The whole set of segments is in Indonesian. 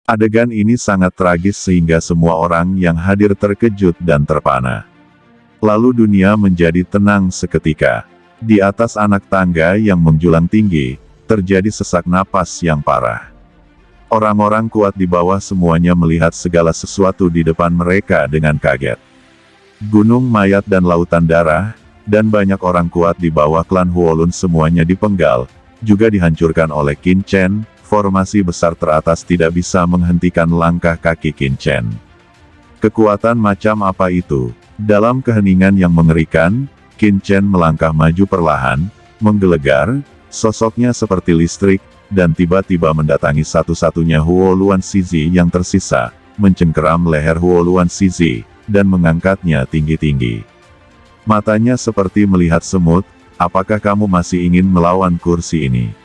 Adegan ini sangat tragis sehingga semua orang yang hadir terkejut dan terpana. Lalu dunia menjadi tenang seketika. Di atas anak tangga yang menjulang tinggi, terjadi sesak napas yang parah. Orang-orang kuat di bawah semuanya melihat segala sesuatu di depan mereka dengan kaget. Gunung mayat dan lautan darah, dan banyak orang kuat di bawah klan Huolun semuanya dipenggal, juga dihancurkan oleh Qin Chen. Formasi besar teratas tidak bisa menghentikan langkah kaki Qin Chen. Kekuatan macam apa itu? Dalam keheningan yang mengerikan, Qin Chen melangkah maju perlahan, menggelegar, sosoknya seperti listrik, dan tiba-tiba mendatangi satu-satunya Huo Luan Shizi yang tersisa, mencengkeram leher Huo Luan Shizi, dan mengangkatnya tinggi-tinggi. Matanya seperti melihat semut, apakah kamu masih ingin melawan kursi ini?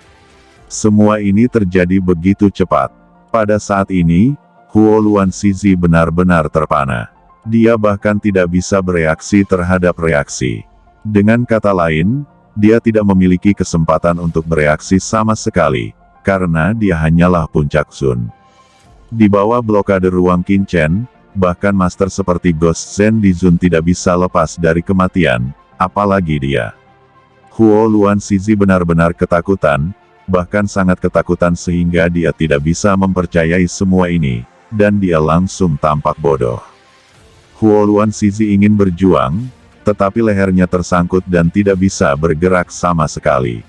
Semua ini terjadi begitu cepat. Pada saat ini, Huo Luan Shizi benar-benar terpana. Dia bahkan tidak bisa bereaksi terhadap reaksi. Dengan kata lain, dia tidak memiliki kesempatan untuk bereaksi sama sekali, karena dia hanyalah puncak Sun. Di bawah blokade ruang Qin Chen, bahkan master seperti Ghost Zhen di Zun tidak bisa lepas dari kematian, apalagi dia. Huo Luan Shizi benar-benar ketakutan, bahkan sangat ketakutan sehingga dia tidak bisa mempercayai semua ini, dan dia langsung tampak bodoh. Huo Luan Shizi ingin berjuang, tetapi lehernya tersangkut dan tidak bisa bergerak sama sekali.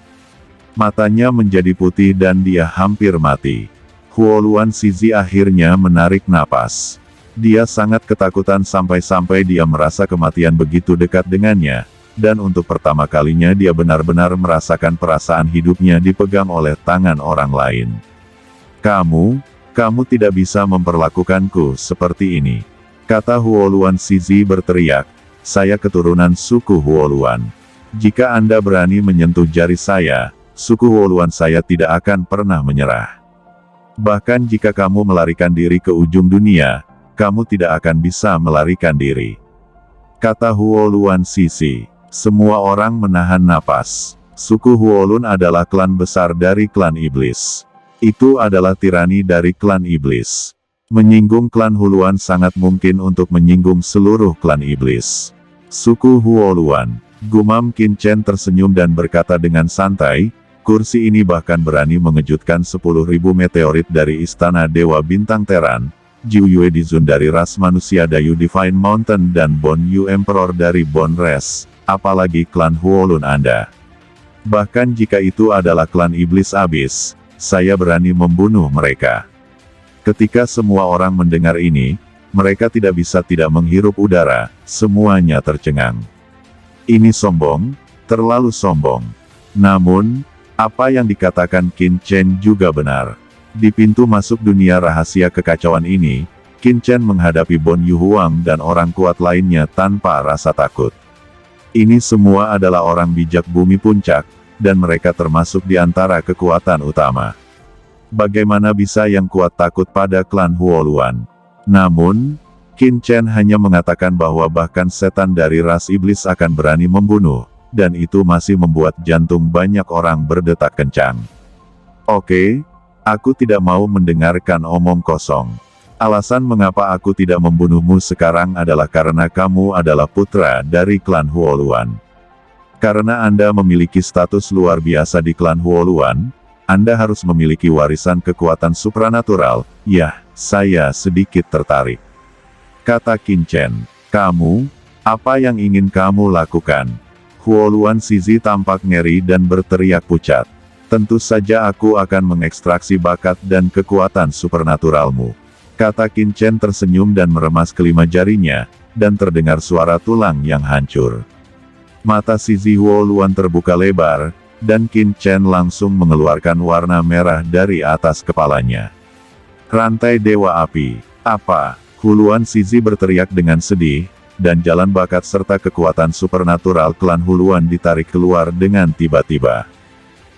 Matanya menjadi putih dan dia hampir mati. Huo Luan Shizi akhirnya menarik napas. Dia sangat ketakutan sampai-sampai dia merasa kematian begitu dekat dengannya, dan untuk pertama kalinya dia benar-benar merasakan perasaan hidupnya dipegang oleh tangan orang lain. Kamu tidak bisa memperlakukanku seperti ini. Kata Huo Luan Shizi berteriak, saya keturunan suku Huo Luan. Jika Anda berani menyentuh jari saya, suku Huo Luan saya tidak akan pernah menyerah. Bahkan jika kamu melarikan diri ke ujung dunia, kamu tidak akan bisa melarikan diri. Kata Huo Luan Shizi. Semua orang menahan napas. Suku Huolun adalah klan besar dari klan iblis. Itu adalah tirani dari klan iblis. Menyinggung klan Huluan sangat mungkin untuk menyinggung seluruh klan iblis. Suku Huoluan. Gumam Qin Chen tersenyum dan berkata dengan santai, kursi ini bahkan berani mengejutkan 10.000 meteorit dari Istana Dewa Bintang Teran, Jiu Yue Dizun dari ras manusia Dayu Divine Mountain dan Bon Yu Emperor dari Bon Res, apalagi klan Huolun Anda. Bahkan jika itu adalah klan iblis abis, saya berani membunuh mereka. Ketika semua orang mendengar ini, mereka tidak bisa tidak menghirup udara, semuanya tercengang. Ini sombong, terlalu sombong. Namun, apa yang dikatakan Qin Chen juga benar. Di pintu masuk dunia rahasia kekacauan ini, Qin Chen menghadapi Bon Yu Huang dan orang kuat lainnya tanpa rasa takut. Ini semua adalah orang bijak bumi puncak, dan mereka termasuk di antara kekuatan utama. Bagaimana bisa yang kuat takut pada klan Huoluan? Namun, Qin Chen hanya mengatakan bahwa bahkan setan dari ras iblis akan berani membunuh, dan itu masih membuat jantung banyak orang berdetak kencang. Oke, aku tidak mau mendengarkan omong kosong. Alasan mengapa aku tidak membunuhmu sekarang adalah karena kamu adalah putra dari klan Huoluan. Karena Anda memiliki status luar biasa di klan Huoluan, Anda harus memiliki warisan kekuatan supranatural. Yah, saya sedikit tertarik. Kata Qin Chen. Kamu, apa yang ingin kamu lakukan? Huo Luan Shizi tampak ngeri dan berteriak pucat. Tentu saja aku akan mengekstraksi bakat dan kekuatan supernaturalmu. Kata Qin Chen tersenyum dan meremas kelima jarinya, dan terdengar suara tulang yang hancur. Mata Shizi Huo Luan terbuka lebar, dan Qin Chen langsung mengeluarkan warna merah dari atas kepalanya. Rantai Dewa Api. Apa? Huluan Shizi berteriak dengan sedih, dan jalan bakat serta kekuatan supernatural klan Huluan ditarik keluar dengan tiba-tiba.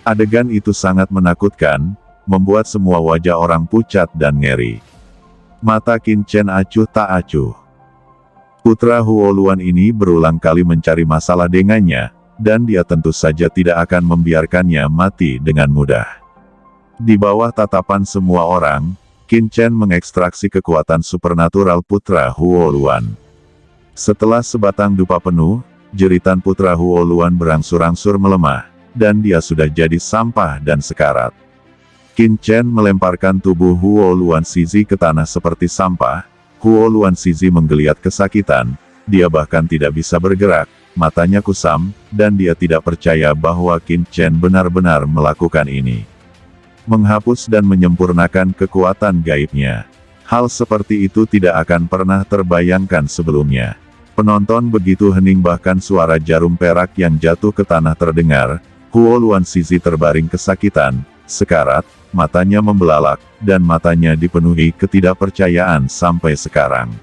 Adegan itu sangat menakutkan, membuat semua wajah orang pucat dan ngeri. Mata Qin Chen acuh tak acuh. Putra Huoluan ini berulang kali mencari masalah dengannya, dan dia tentu saja tidak akan membiarkannya mati dengan mudah. Di bawah tatapan semua orang, Qin Chen mengekstraksi kekuatan supernatural putra Huo Luan. Setelah sebatang dupa penuh, jeritan putra Huo Luan berangsur-angsur melemah, dan dia sudah jadi sampah dan sekarat. Qin Chen melemparkan tubuh Huo Luan Shizi ke tanah seperti sampah. Huo Luan Shizi menggeliat kesakitan, dia bahkan tidak bisa bergerak, matanya kusam, dan dia tidak percaya bahwa Qin Chen benar-benar melakukan ini. Menghapus dan menyempurnakan kekuatan gaibnya. Hal seperti itu tidak akan pernah terbayangkan sebelumnya. Penonton begitu hening, bahkan suara jarum perak yang jatuh ke tanah terdengar. Huo Luan Shizi terbaring kesakitan, sekarat, matanya membelalak, dan matanya dipenuhi ketidakpercayaan sampai sekarang.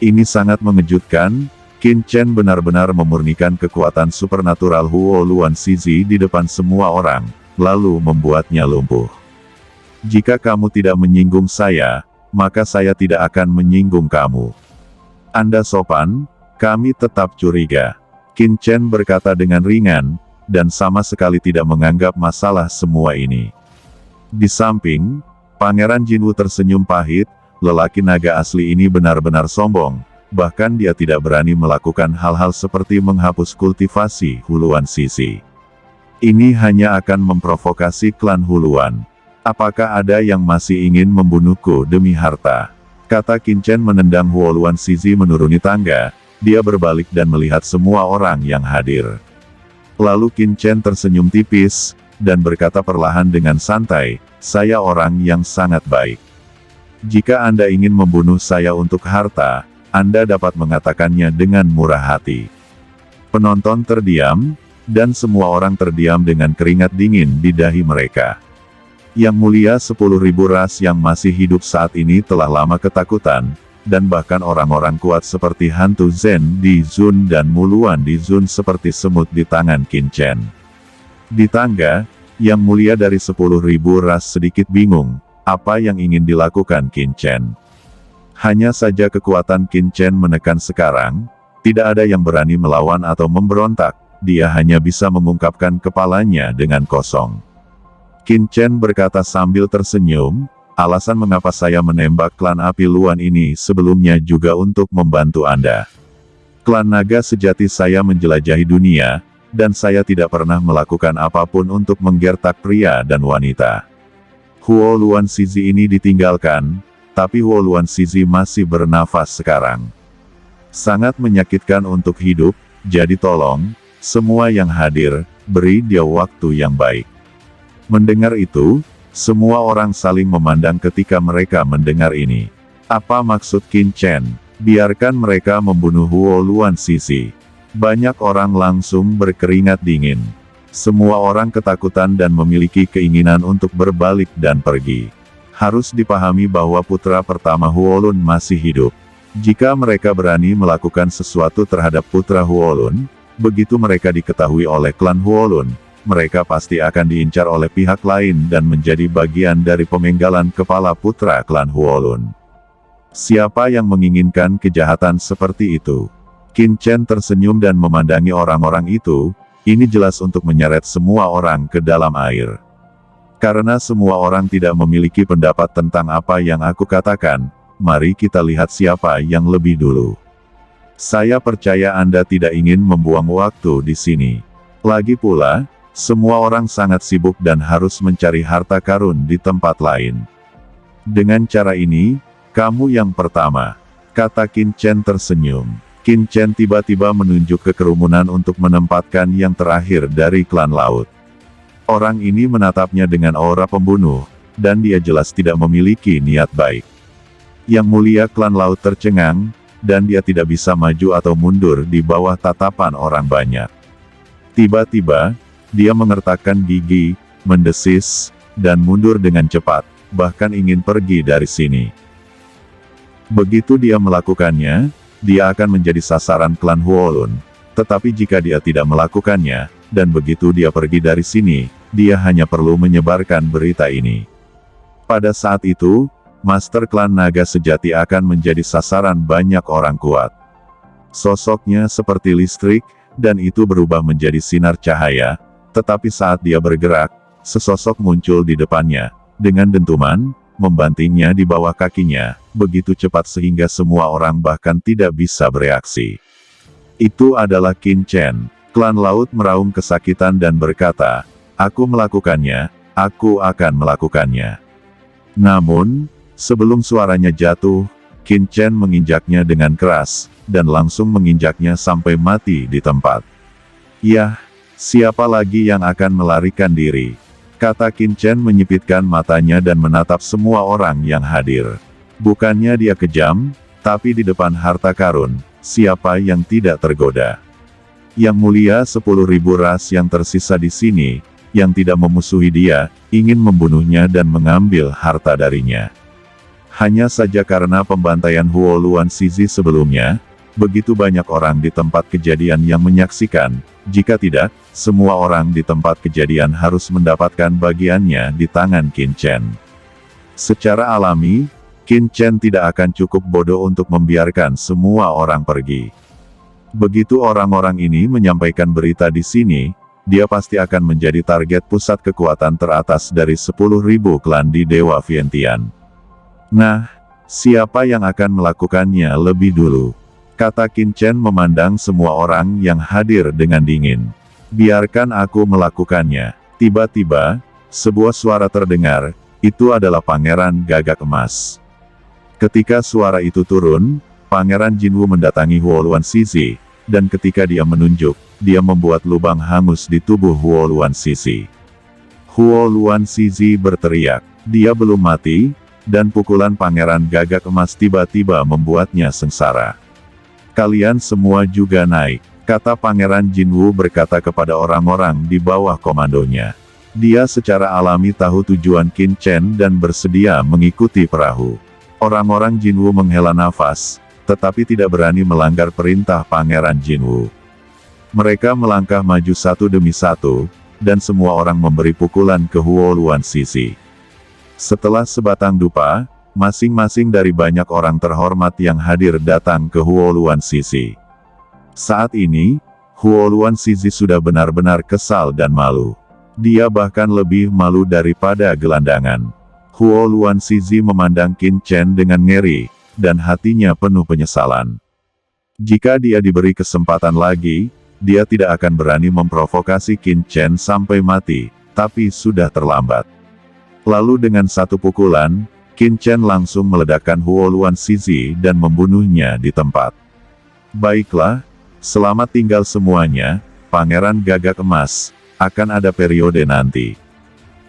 Ini sangat mengejutkan. Qin Chen benar-benar memurnikan kekuatan supernatural Huo Luan Shizi di depan semua orang, lalu membuatnya lumpuh. Jika kamu tidak menyinggung saya, maka saya tidak akan menyinggung kamu. Anda sopan, kami tetap curiga. Qin Chen berkata dengan ringan, dan sama sekali tidak menganggap masalah semua ini. Di samping, Pangeran Jinwu tersenyum pahit, lelaki naga asli ini benar-benar sombong, bahkan dia tidak berani melakukan hal-hal seperti menghapus kultivasi Huluan Shizi. Ini hanya akan memprovokasi klan Huluan. Apakah ada yang masih ingin membunuhku demi harta? Kata Qin Chen menendang Huo Luan Shizi menuruni tangga, dia berbalik dan melihat semua orang yang hadir. Lalu Qin Chen tersenyum tipis, dan berkata perlahan dengan santai, saya orang yang sangat baik. Jika Anda ingin membunuh saya untuk harta, Anda dapat mengatakannya dengan murah hati. Penonton terdiam, dan semua orang terdiam dengan keringat dingin di dahi mereka. Yang mulia 10.000 ras yang masih hidup saat ini telah lama ketakutan, dan bahkan orang-orang kuat seperti hantu Zen di Zun dan Muluan di Zun seperti semut di tangan Qin Chen. Di tangga, yang mulia dari 10.000 ras sedikit bingung, apa yang ingin dilakukan Qin Chen. Hanya saja kekuatan Qin Chen menekan sekarang, tidak ada yang berani melawan atau memberontak, dia hanya bisa mengungkapkan kepalanya dengan kosong. Qin Chen berkata sambil tersenyum, alasan mengapa saya menembak klan api Luan ini sebelumnya juga untuk membantu Anda. Klan naga sejati saya menjelajahi dunia, dan saya tidak pernah melakukan apapun untuk menggertak pria dan wanita. Huo Luan Shizi ini ditinggalkan, tapi Huo Luan Shizi masih bernafas sekarang. Sangat menyakitkan untuk hidup, jadi tolong, semua yang hadir, beri dia waktu yang baik. Mendengar itu, semua orang saling memandang ketika mereka mendengar ini. Apa maksud Qin Chen? Biarkan mereka membunuh Huo Luan Shizi. Banyak orang langsung berkeringat dingin. Semua orang ketakutan dan memiliki keinginan untuk berbalik dan pergi. Harus dipahami bahwa putra pertama Huo Lun masih hidup. Jika mereka berani melakukan sesuatu terhadap putra Huo Lun, begitu mereka diketahui oleh klan Huo Lun, mereka pasti akan diincar oleh pihak lain dan menjadi bagian dari pemenggalan kepala putra klan Huo Lun. Siapa yang menginginkan kejahatan seperti itu? Qin Chen tersenyum dan memandangi orang-orang itu, ini jelas untuk menyeret semua orang ke dalam air. Karena semua orang tidak memiliki pendapat tentang apa yang aku katakan, mari kita lihat siapa yang lebih dulu. Saya percaya Anda tidak ingin membuang waktu di sini. Lagi pula, semua orang sangat sibuk dan harus mencari harta karun di tempat lain. Dengan cara ini, kamu yang pertama, kata Qin Chen tersenyum. Qin Chen tiba-tiba menunjuk ke kerumunan untuk menempatkan yang terakhir dari klan laut. Orang ini menatapnya dengan aura pembunuh, dan dia jelas tidak memiliki niat baik. Yang mulia klan laut tercengang, dan dia tidak bisa maju atau mundur di bawah tatapan orang banyak. Tiba-tiba, dia mengertakkan gigi, mendesis, dan mundur dengan cepat, bahkan ingin pergi dari sini. Begitu dia melakukannya, dia akan menjadi sasaran klan Huo Lun. Tetapi jika dia tidak melakukannya, dan begitu dia pergi dari sini, dia hanya perlu menyebarkan berita ini. Pada saat itu, Master Klan Naga Sejati akan menjadi sasaran banyak orang kuat. Sosoknya seperti listrik, dan itu berubah menjadi sinar cahaya, tetapi saat dia bergerak, sesosok muncul di depannya. Dengan dentuman, membantingnya di bawah kakinya, begitu cepat sehingga semua orang bahkan tidak bisa bereaksi. Itu adalah Qin Chen. Klan laut meraung kesakitan dan berkata, "Aku melakukannya, aku akan melakukannya." Namun, sebelum suaranya jatuh, Qin Chen menginjaknya dengan keras, dan langsung menginjaknya sampai mati di tempat. "Yah, siapa lagi yang akan melarikan diri?" kata Qin Chen menyipitkan matanya dan menatap semua orang yang hadir. Bukannya dia kejam, tapi di depan harta karun, siapa yang tidak tergoda? Yang mulia 10.000 ras yang tersisa di sini, yang tidak memusuhi dia, ingin membunuhnya dan mengambil harta darinya. Hanya saja karena pembantaian Huo Luan Shizi sebelumnya, begitu banyak orang di tempat kejadian yang menyaksikan, jika tidak, semua orang di tempat kejadian harus mendapatkan bagiannya di tangan Qin Chen. Secara alami, Qin Chen tidak akan cukup bodoh untuk membiarkan semua orang pergi. Begitu orang-orang ini menyampaikan berita di sini, dia pasti akan menjadi target pusat kekuatan teratas dari 10.000 klan di Dewa Vientiane. Nah, siapa yang akan melakukannya lebih dulu? Kata Qin Chen memandang semua orang yang hadir dengan dingin. "Biarkan aku melakukannya." Tiba-tiba, sebuah suara terdengar, itu adalah Pangeran Gagak Emas. Ketika suara itu turun, Pangeran Jinwu mendatangi Huo Luan Shizi, dan ketika dia menunjuk, dia membuat lubang hangus di tubuh Huo Luan Shizi. Huo Luan Shizi berteriak, dia belum mati, dan pukulan Pangeran Gagak Emas tiba-tiba membuatnya sengsara. "Kalian semua juga naik," kata Pangeran Jinwu berkata kepada orang-orang di bawah komandonya. Dia secara alami tahu tujuan Qin Chen dan bersedia mengikuti perahu. Orang-orang Jinwu menghela nafas, tetapi tidak berani melanggar perintah Pangeran Jinwu. Mereka melangkah maju satu demi satu, dan semua orang memberi pukulan ke Huo Luan Shizi. Setelah sebatang dupa, masing-masing dari banyak orang terhormat yang hadir datang ke Huo Luan Shizi. Saat ini, Huo Luan Shizi sudah benar-benar kesal dan malu. Dia bahkan lebih malu daripada gelandangan. Huo Luan Shizi memandang Qin Chen dengan ngeri, dan hatinya penuh penyesalan. Jika dia diberi kesempatan lagi, dia tidak akan berani memprovokasi Qin Chen sampai mati, tapi sudah terlambat. Lalu dengan satu pukulan, Qin Chen langsung meledakkan Huo Luan Shizi dan membunuhnya di tempat. "Baiklah, selamat tinggal semuanya, Pangeran Gagak Emas, akan ada periode nanti,"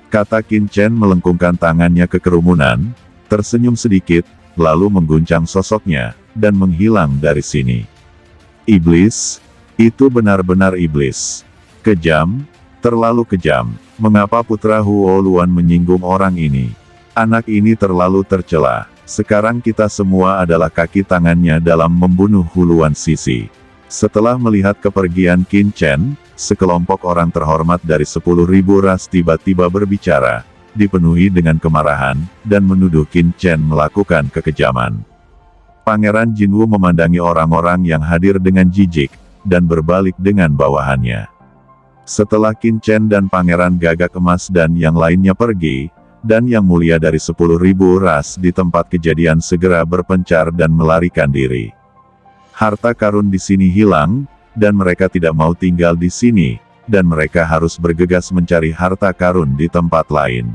kata Qin Chen melengkungkan tangannya ke kerumunan, tersenyum sedikit, lalu mengguncang sosoknya, dan menghilang dari sini. Iblis, itu benar-benar iblis. Kejam, terlalu kejam. Mengapa putra Huo Luan menyinggung orang ini? Anak ini terlalu tercela. Sekarang kita semua adalah kaki tangannya dalam membunuh Huo Luan Shizi. Setelah melihat kepergian Qin Chen, sekelompok orang terhormat dari 10.000 ras tiba-tiba berbicara, dipenuhi dengan kemarahan, dan menuduh Qin Chen melakukan kekejaman. Pangeran Jinwu memandangi orang-orang yang hadir dengan jijik, dan berbalik dengan bawahannya. Setelah Qin Chen dan Pangeran Gagak Emas dan yang lainnya pergi, dan yang mulia dari 10.000 ras di tempat kejadian segera berpencar dan melarikan diri. Harta karun di sini hilang, dan mereka tidak mau tinggal di sini, dan mereka harus bergegas mencari harta karun di tempat lain.